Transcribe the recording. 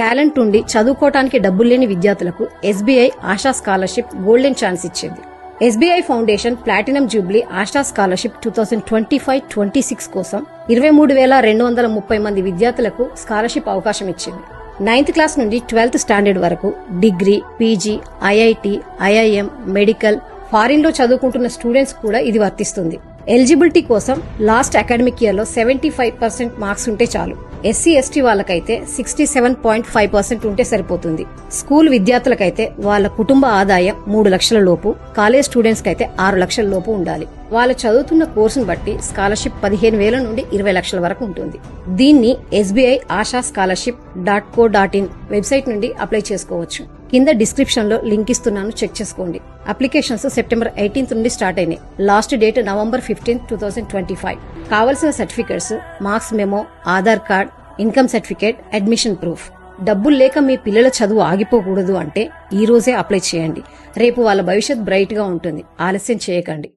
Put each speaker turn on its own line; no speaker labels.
Talent ఉండి చదువుకోవటానికి డబ్బులు లేని విద్యార్థులకు SBI Asha scholarship golden chance ఇచ్చింది. SBI foundation platinum jubilee Asha scholarship 2025-26 కోసం 23,230 మంది విద్యార్థులకు స్కాలర్షిప్ అవకాశం ఇచ్చింది. 9th క్లాస్ నుండి 12th స్టాండర్డ్ వరకు degree, PG, IIT, IIM, medical, foreign లో చదువుకుంటున్న స్టూడెంట్స్ కూడా ఇది వర్తిస్తుంది. ఎలిజిబిలిటీ కోసం లాస్ట్ అకాడమిక్ ఇయర్ లో 75% మార్క్స్ ఉంటే చాలు. ఎస్సీ ఎస్టీ వాళ్ళకైతే 67.5% ఉంటే సరిపోతుంది. స్కూల్ విద్యార్థులకైతే వాళ్ళ కుటుంబ ఆదాయం 3 లక్షల లోపు, కాలేజ్ స్టూడెంట్స్ కైతే 6 లక్షల లోపు ఉండాలి. వాళ్ళు చదువుతున్న కోర్సును బట్టి స్కాలర్షిప్ 15,000 నుండి 20 లక్షల వరకు ఉంటుంది. దీన్ని SBI ASHA scholarship .co.in website నుండి అప్లై చేసుకోవచ్చు. కింద డిస్క్రిప్షన్ లో లింక్ ఇస్తున్నాను, చెక్ చేసుకోండి. అప్లికేషన్స్ సెప్టెంబర్ 18 నుండి స్టార్ట్ అయినాయి. Last date November 15, 2025. కావలసిన certificates marks memo, Aadhaar card, income certificate, admission proof. డబ్బులు లేక మీ పిల్లల చదువు ఆగిపోకూడదు అంటే ఈ రోజే అప్లై చేయండి. రేపు వాళ్ళ భవిష్యత్ బ్రైట్ గా ఉంటుంది. ఆలస్యం చేయకండి.